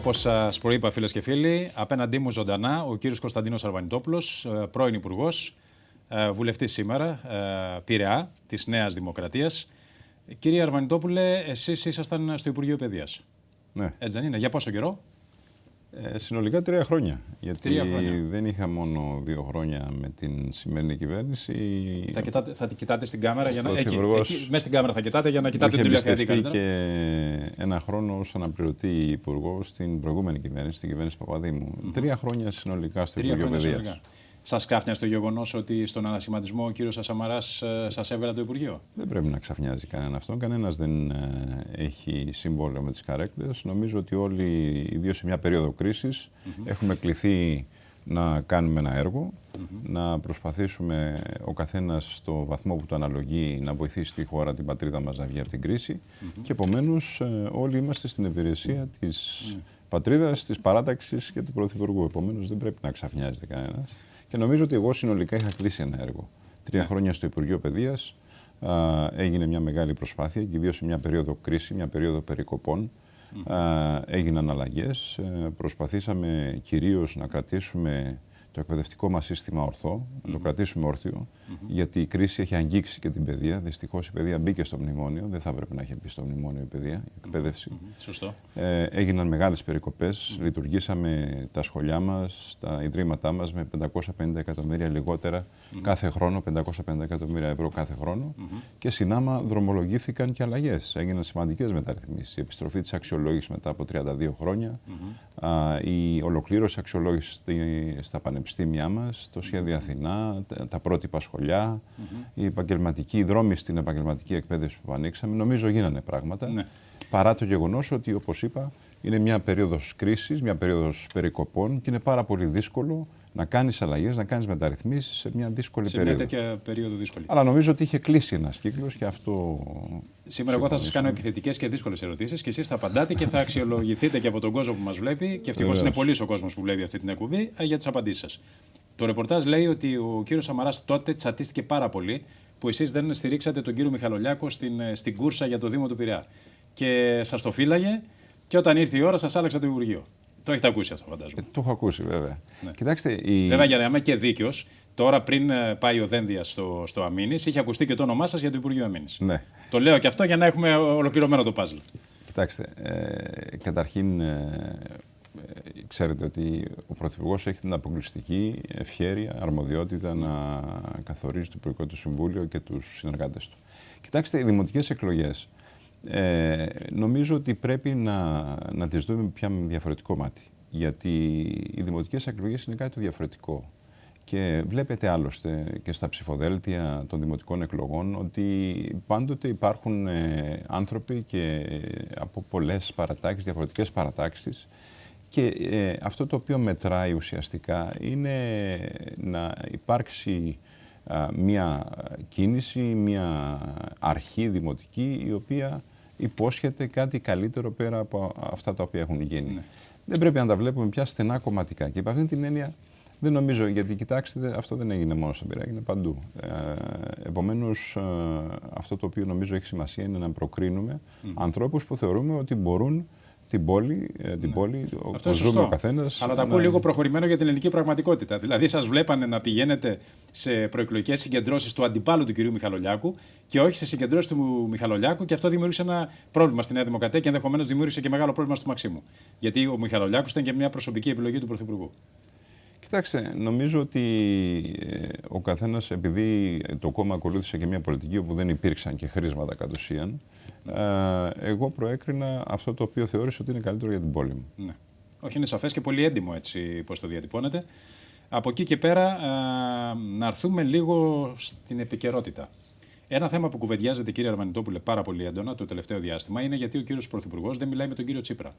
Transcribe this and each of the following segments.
Όπως σας προείπα, φίλες και φίλοι, απέναντί μου ζωντανά ο κύριος Κωνσταντίνος Αρβανιτόπουλος, πρώην Υπουργός, βουλευτής σήμερα, Πειραιά, της Νέας Δημοκρατίας. Κύριε Αρβανιτόπουλε, εσείς ήσασταν στο Υπουργείο Παιδείας. Ναι. Έτσι δεν είναι? Για πόσο καιρό? Συνολικά 3 χρόνια. Γιατί 3 χρόνια. δεν είχα μόνο 2 χρόνια με την σημερινή κυβέρνηση. Θα κοιτάτε στην κάμερα για να. Εκεί, μέσα στην κάμερα θα κοιτάτε για να κοιτάτε την τηλεοπτική καλύτερα. Και 1 χρόνο ως αναπληρωτή υπουργό στην προηγούμενη κυβέρνηση, στην κυβέρνηση Παπαδήμου. 3 χρόνια συνολικά στο Υπουργείο Παιδείας. Σας ξάφνιασε το γεγονός ότι στον ανασχηματισμό ο κύριος Σαμαράς σας έβγαλε το Υπουργείο? Δεν πρέπει να ξαφνιάζει κανένα αυτό. Κανένας δεν έχει συμβόλαιο με τις καρέκλες. Νομίζω ότι όλοι, ιδίως σε μια περίοδο κρίσης, έχουμε κληθεί να κάνουμε ένα έργο, να προσπαθήσουμε ο καθένας στο βαθμό που το αναλογεί να βοηθήσει τη χώρα, την πατρίδα μας να βγει από την κρίση και επομένως όλοι είμαστε στην υπηρεσία της πατρίδας, της παράταξης και του Πρωθυπουργού. Επομένως δεν πρέπει να ξαφνιάζεται κανένας. Και νομίζω ότι εγώ συνολικά είχα κλείσει ένα έργο. 3 χρόνια στο Υπουργείο Παιδείας, έγινε μια μεγάλη προσπάθεια και ιδίως σε μια περίοδο κρίση, μια περίοδο περικοπών. Έγιναν αλλαγές. Προσπαθήσαμε κυρίως να κρατήσουμε το εκπαιδευτικό μας σύστημα ορθό, να το κρατήσουμε όρθιο, γιατί η κρίση έχει αγγίξει και την παιδεία. Δυστυχώς η παιδεία μπήκε στο μνημόνιο, δεν θα έπρεπε να έχει μπει στο μνημόνιο η παιδεία, η εκπαίδευση. Σωστό. Έγιναν μεγάλες περικοπές, λειτουργήσαμε τα σχολιά μας, τα ιδρύματά μας με 550 εκατομμύρια λιγότερα κάθε χρόνο, 550 εκατομμύρια ευρώ κάθε χρόνο και συνάμα δρομολογήθηκαν και αλλαγές. Έγιναν σημαντικές μεταρρυθμίσεις. Η επιστροφή της αξιολόγησης μετά από 32 χρόνια, η ολοκλήρωση αξιολόγησης στα πανεπιστήμια μας, το σχέδιο Αθηνά, τα πρότυπα σχολιά, η επαγγελματική δρόμη στην επαγγελματική εκπαίδευση που ανοίξαμε. Νομίζω γίνανε πράγματα. Ναι. Παρά το γεγονός ότι, όπως είπα, είναι μια περίοδος κρίσης, μια περίοδος περικοπών και είναι πάρα πολύ δύσκολο να κάνεις αλλαγές, να κάνεις μεταρρυθμίσεις σε μια δύσκολη περίοδο. Σε μια τέτοια περίοδο δύσκολη. Αλλά νομίζω ότι είχε κλείσει ένας κύκλος και αυτό. Σήμερα εγώ θα σας κάνω επιθετικές και δύσκολες ερωτήσεις και εσείς θα απαντάτε και θα αξιολογηθείτε και από τον κόσμο που μας βλέπει. Και ευτυχώς είναι πολύς ο κόσμος που βλέπει αυτή την εκπομπή για τις απαντήσεις σας. Το ρεπορτάζ λέει ότι ο κύριος Σαμαράς τότε τσατίστηκε πάρα πολύ που εσείς δεν στηρίξατε τον κύριο Μιχαλολιάκο στην κούρσα για το Δήμο του Πειραιά. Και σας το φύλαγε και όταν ήρθε η ώρα σας άλλαξε το Υπουργείο. Το έχετε ακούσει αυτό, φαντάζομαι. Το έχω ακούσει, βέβαια. Ναι. Κοιτάξτε, βέβαια, για να είμαι και δίκαιος, τώρα πριν πάει ο Δένδιας στο Αμήνης, είχε ακουστεί και το όνομά σας για το Υπουργείο Αμήνης. Ναι. Το λέω και αυτό για να έχουμε ολοκληρωμένο το παζλ. Κοιτάξτε, καταρχήν ξέρετε ότι ο Πρωθυπουργός έχει την αποκλειστική ευχέρεια, αρμοδιότητα να καθορίζει το Υπουργικό του Συμβούλιο και τους συνεργάτες του. Κοιτάξτε, οι δημοτικές εκλογές νομίζω ότι πρέπει να τις δούμε πια με διαφορετικό μάτι. Γιατί οι δημοτικές εκλογές είναι κάτι το διαφορετικό. Και βλέπετε άλλωστε και στα ψηφοδέλτια των δημοτικών εκλογών ότι πάντοτε υπάρχουν άνθρωποι και από πολλές παρατάξεις, διαφορετικές παρατάξεις. Και αυτό το οποίο μετράει ουσιαστικά είναι να υπάρξει μια κίνηση, μια αρχή δημοτική η οποία υπόσχεται κάτι καλύτερο πέρα από αυτά τα οποία έχουν γίνει. Ναι. Δεν πρέπει να τα βλέπουμε πια στενά κομματικά. Και από αυτήν την έννοια δεν νομίζω, γιατί κοιτάξτε, αυτό δεν έγινε μόνο στον Πειραιά, έγινε παντού. Επομένως, αυτό το οποίο νομίζω έχει σημασία είναι να προκρίνουμε ανθρώπους που θεωρούμε ότι μπορούν την πόλη, που ζούμε ο καθένας. Αλλά τα ακούω λίγο προχωρημένο για την ελληνική πραγματικότητα. Δηλαδή, σας βλέπανε να πηγαίνετε σε προεκλογικές συγκεντρώσεις του αντιπάλου του κυρίου Μιχαλολιάκου και όχι σε συγκεντρώσεις του Μιχαλολιάκου, και αυτό δημιούργησε ένα πρόβλημα στη Νέα Δημοκρατία και ενδεχομένως δημιούργησε και μεγάλο πρόβλημα στο Μαξίμου. Γιατί ο Μιχαλολιάκος ήταν και μια προσωπική επιλογή του Πρωθυπουργού. Κοιτάξτε, νομίζω ότι ο καθένας, επειδή το κόμμα ακολούθησε και μια πολιτική όπου δεν υπήρξαν και χρήσματα κατ' ουσίαν, εγώ προέκρινα αυτό το οποίο θεώρησα ότι είναι καλύτερο για την πόλη μου. Ναι. Όχι, είναι σαφές και πολύ έντιμο έτσι πώς το διατυπώνετε. Από εκεί και πέρα να έρθουμε λίγο στην επικαιρότητα. Ένα θέμα που κουβεντιάζεται, κύριε Αρβανιτόπουλε, πάρα πολύ έντονα το τελευταίο διάστημα είναι γιατί ο κύριος Πρωθυπουργός δεν μιλάει με τον κύριο Τσίπρα.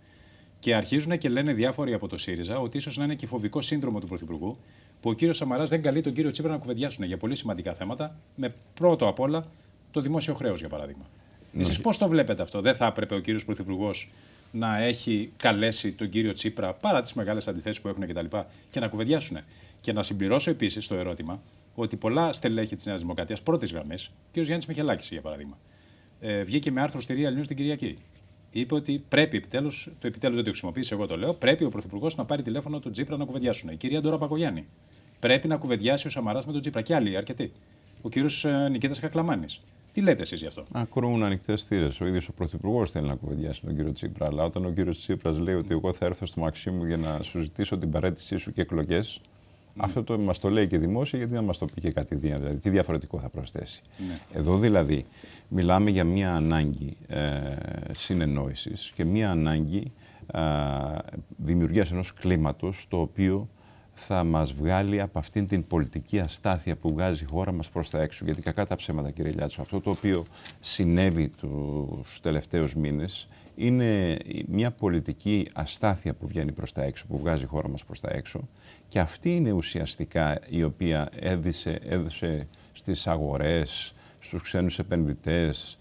Και αρχίζουν και λένε διάφοροι από το ΣΥΡΙΖΑ ότι ίσως να είναι και φοβικό σύνδρομο του Πρωθυπουργού που ο κύριος Σαμαράς δεν καλεί τον κύριο Τσίπρα να κουβεντιάσουν για πολύ σημαντικά θέματα, με πρώτο απ' όλα το δημόσιο χρέος, για παράδειγμα. Εσείς πώς το βλέπετε αυτό? Δεν θα έπρεπε ο κύριος Πρωθυπουργός να έχει καλέσει τον κύριο Τσίπρα, παρά τις μεγάλες αντιθέσεις που έχουν κτλ., και να κουβεντιάσουν? Και να συμπληρώσω επίσης το ερώτημα ότι πολλά στελέχη της Νέας Δημοκρατίας πρώτης γραμμής, ο κύριος Γιάννης Μιχελάκης για παράδειγμα, βγήκε με άρθρο στη Real News την Κυριακή είπε ότι πρέπει επιτέλους δεν το χρησιμοποιήσει, εγώ το λέω, πρέπει ο Πρωθυπουργός να πάρει τηλέφωνο τον Τσίπρα να κουβεντιάσουν. Η κυρία Ντόρα Πακογιάννη. Πρέπει να κουβεντιάσει ο Σαμαράς με τον Τσίπρα. Και άλλοι αρκετοί. Ο κύριος Νικήτας Κακλαμάνης. Τι λέτε εσείς γι' αυτό? Ακρούν ανοιχτές θύρες. Ο ίδιος ο Πρωθυπουργός θέλει να κουβεντιάσει τον κύριο Τσίπρα. Αλλά όταν ο κύριος Τσίπρας λέει ότι εγώ θα έρθω στο Μαξίμου για να σου ζητήσω την παραίτησή σου και εκλογές, αυτό μας το λέει και δημόσια, γιατί να μας το πει και κατηδίαν. Δηλαδή, τι διαφορετικό θα προσθέσει. Εδώ δηλαδή μιλάμε για μια ανάγκη συνεννόησης και μια ανάγκη δημιουργίας ενός κλίματος το οποίο θα μας βγάλει από αυτήν την πολιτική αστάθεια που βγάζει η χώρα μας προς τα έξω. Γιατί κακά τα ψέματα, κύριε Λιάτσο, αυτό το οποίο συνέβη τους τελευταίους μήνες είναι μια πολιτική αστάθεια που βγαίνει προς τα έξω, που βγάζει η χώρα μας προς τα έξω, και αυτή είναι ουσιαστικά η οποία έδωσε στις αγορές, στους ξένους επενδυτές,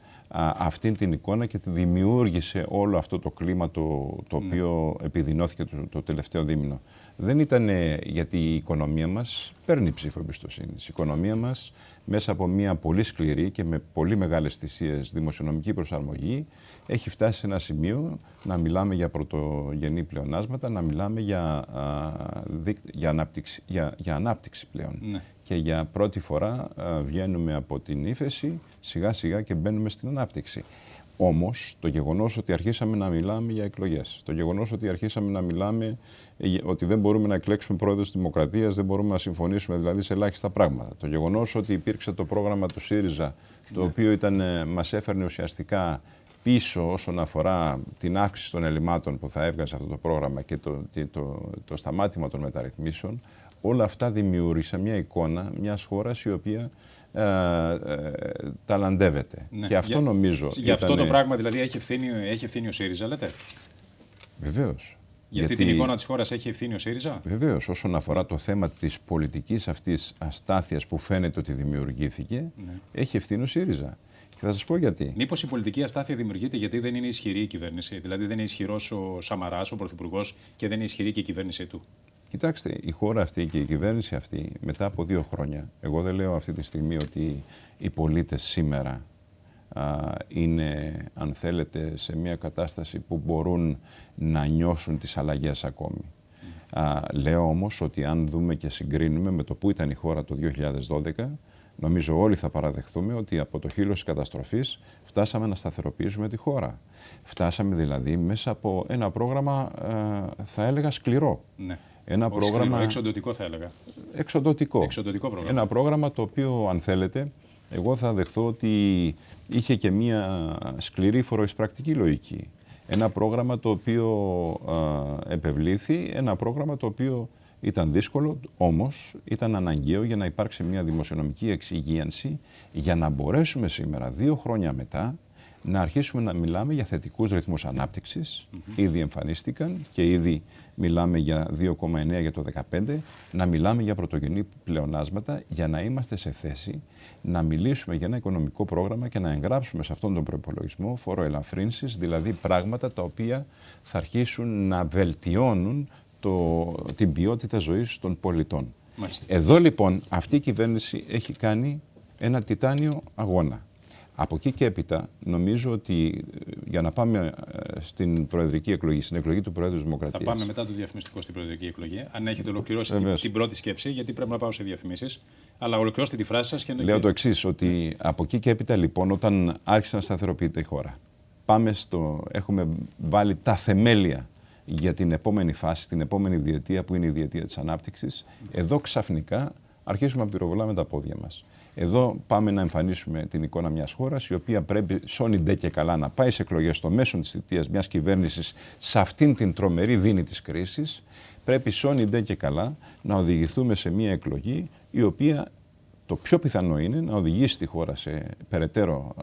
αυτήν την εικόνα και τη δημιούργησε όλο αυτό το κλίμα το οποίο επιδεινώθηκε το τελευταίο δίμηνο. Δεν ήταν γιατί η οικονομία μας παίρνει ψήφο εμπιστοσύνης. Η οικονομία μας, μέσα από μια πολύ σκληρή και με πολύ μεγάλες θυσίες δημοσιονομική προσαρμογή, έχει φτάσει σε ένα σημείο να μιλάμε για πρωτογενή πλεονάσματα, να μιλάμε για ανάπτυξη πλέον. Ναι. Και για πρώτη φορά βγαίνουμε από την ύφεση σιγά σιγά και μπαίνουμε στην ανάπτυξη. Όμως το γεγονός ότι αρχίσαμε να μιλάμε για εκλογές, το γεγονός ότι αρχίσαμε να μιλάμε ότι δεν μπορούμε να εκλέξουμε πρόεδρο της Δημοκρατίας, δεν μπορούμε να συμφωνήσουμε δηλαδή σε ελάχιστα πράγματα, το γεγονός ότι υπήρξε το πρόγραμμα του ΣΥΡΙΖΑ, το οποίο μας έφερνε ουσιαστικά πίσω όσον αφορά την αύξηση των ελλημάτων που θα έβγαζε αυτό το πρόγραμμα και το σταμάτημα των μεταρρυθμίσεων, όλα αυτά δημιούργησαν μια εικόνα μιας χώρας η οποία ταλαντεύεται. Ναι. Και αυτό νομίζω. Γι' αυτό το πράγμα δηλαδή έχει ευθύνη ο ΣΥΡΙΖΑ, λέτε? Βεβαίως. Γιατί την εικόνα της χώρας έχει ευθύνη ο ΣΥΡΙΖΑ. Βεβαίως. Όσον αφορά το θέμα της πολιτικής αυτής αστάθειας που φαίνεται ότι δημιουργήθηκε, έχει ευθύνη ο ΣΥΡΙΖΑ. Και θα σας πω γιατί. Μήπως η πολιτική αστάθεια δημιουργείται γιατί δεν είναι ισχυρή η κυβέρνηση? Δηλαδή δεν είναι ισχυρός ο Σαμαράς, ο Πρωθυπουργός, και δεν είναι ισχυρή και η κυβέρνησή του? Κοιτάξτε, η χώρα αυτή και η κυβέρνηση αυτή μετά από 2 χρόνια, εγώ δεν λέω αυτή τη στιγμή ότι οι πολίτες σήμερα είναι, αν θέλετε, σε μια κατάσταση που μπορούν να νιώσουν τις αλλαγές ακόμη. Λέω όμως ότι αν δούμε και συγκρίνουμε με το που ήταν η χώρα το 2012, νομίζω όλοι θα παραδεχθούμε ότι από το χείλος της καταστροφής φτάσαμε να σταθεροποιήσουμε τη χώρα. Φτάσαμε δηλαδή μέσα από ένα πρόγραμμα, θα έλεγα, σκληρό. Ναι. Ένα πρόγραμμα εξοντωτικό, θα έλεγα. Εξοντωτικό πρόγραμμα. Ένα πρόγραμμα το οποίο, αν θέλετε, εγώ θα δεχθώ ότι είχε και μία σκληρή φοροεισπρακτική λογική. Ένα πρόγραμμα το οποίο επευλήθη, ένα πρόγραμμα το οποίο ήταν δύσκολο, όμως ήταν αναγκαίο για να υπάρξει μια δημοσιονομική εξυγίανση, για να μπορέσουμε σήμερα, 2 χρόνια μετά, να αρχίσουμε να μιλάμε για θετικούς ρυθμούς ανάπτυξης. Ήδη εμφανίστηκαν και ήδη μιλάμε για 2,9 για το 2015, να μιλάμε για πρωτογενή πλεονάσματα, για να είμαστε σε θέση να μιλήσουμε για ένα οικονομικό πρόγραμμα και να εγγράψουμε σε αυτόν τον προϋπολογισμό φοροελαφρύνσεις, δηλαδή πράγματα τα οποία θα αρχίσουν να βελτιώνουν την ποιότητα ζωής των πολιτών. Μάλιστα. Εδώ λοιπόν αυτή η κυβέρνηση έχει κάνει ένα τιτάνιο αγώνα. Από εκεί και έπειτα, νομίζω ότι για να πάμε στην προεδρική εκλογή, στην εκλογή του Προέδρου της Δημοκρατίας. Θα πάμε μετά το διαφημιστικό στην προεδρική εκλογή. Αν έχετε ολοκληρώσει την πρώτη σκέψη, γιατί πρέπει να πάω σε διαφημίσεις. Αλλά ολοκληρώστε τη φράση σας. Λέω το εξής, ότι από εκεί και έπειτα, λοιπόν, όταν άρχισε να σταθεροποιείται η χώρα, έχουμε βάλει τα θεμέλια για την επόμενη φάση, την επόμενη διετία, που είναι η διετία της ανάπτυξης. Εδώ ξαφνικά αρχίσουμε να πυροβολάμε τα πόδια μας. Εδώ πάμε να εμφανίσουμε την εικόνα μιας χώρας η οποία πρέπει σώνει ντε και καλά να πάει σε εκλογές στο μέσο της θητείας μιας κυβέρνησης σε αυτήν την τρομερή δίνη της κρίσης. Πρέπει σώνει ντε και καλά να οδηγηθούμε σε μια εκλογή η οποία το πιο πιθανό είναι να οδηγήσει τη χώρα σε περαιτέρω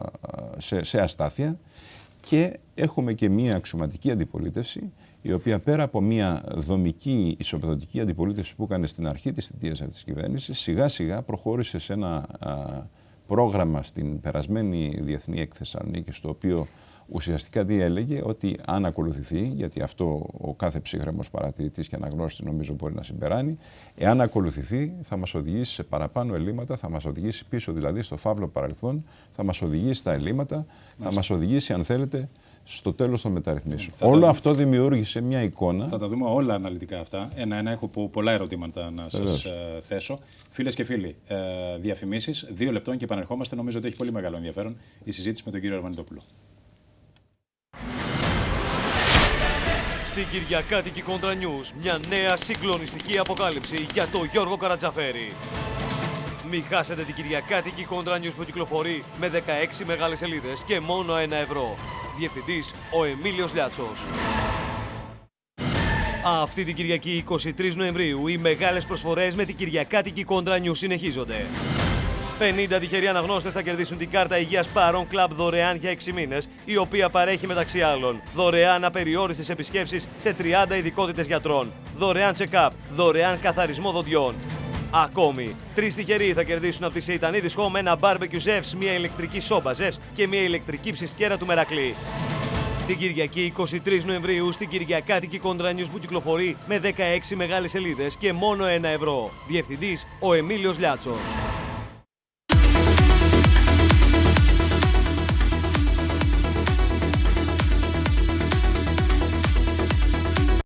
σε αστάθεια, και έχουμε και μια αξιωματική αντιπολίτευση η οποία πέρα από μια δομική ισοπεδωτική αντιπολίτευση που έκανε στην αρχή της θητείας αυτής της κυβέρνησης, σιγά σιγά προχώρησε σε ένα πρόγραμμα στην περασμένη Διεθνή Έκθεση Θεσσαλονίκη, στο οποίο ουσιαστικά τι έλεγε, ότι αν ακολουθηθεί, γιατί αυτό ο κάθε ψύχρεμος παρατηρητής και αναγνώστης νομίζω μπορεί να συμπεράνει, εάν ακολουθηθεί θα μας οδηγήσει σε παραπάνω ελλείμματα, θα μας οδηγήσει πίσω δηλαδή στο φαύλο παρελθόν, θα μας οδηγήσει στα ελλείμματα, θα μας οδηγήσει, αν θέλετε, στο τέλος των μεταρρυθμίσεων. Όλο αυτό δημιούργησε μια εικόνα. Θα τα δούμε όλα αναλυτικά αυτά. Ένα-ένα, έχω πολλά ερωτήματα να σας θέσω. Φίλες και φίλοι, διαφημίσεις, 2 λεπτών και επανερχόμαστε. Νομίζω ότι έχει πολύ μεγάλο ενδιαφέρον η συζήτηση με τον κύριο Αρβανιτόπουλο. Στην Κυριακάτικη Κόντρα News, μια νέα συγκλονιστική αποκάλυψη για τον Γιώργο Καρατζαφέρη. Μην χάσετε την Κυριακάτικη Κόντρα News που κυκλοφορεί με 16 μεγάλες σελίδες και μόνο 1 ευρώ. Διευθυντής ο Εμίλιος Λιάτσος. Αυτή την Κυριακή 23 Νοεμβρίου οι μεγάλες προσφορές με την Κυριακάτικη Κόντρα News συνεχίζονται. 50 τυχεροί αναγνώστες θα κερδίσουν την κάρτα υγείας Παρών Club δωρεάν για 6 μήνες, η οποία παρέχει μεταξύ άλλων δωρεάν απεριόριστες επισκέψεις σε 30 ειδικότητες γιατρών, δωρεάν check-up, δωρεάν καθαρισμό δοντιών. Ακόμη, 3 τυχεροί θα κερδίσουν από τη Σεϊτανίδης Home ένα barbecue Zevs, μια ηλεκτρική σόμπα Zevs και μια ηλεκτρική ψιστιέρα του Μερακλή. Την Κυριακή 23 Νοεμβρίου στην Κυριακάτικη Κόντρα News που κυκλοφορεί με 16 μεγάλες σελίδες και μόνο 1 ευρώ. Διευθυντής ο Εμίλιος Λιάτσος.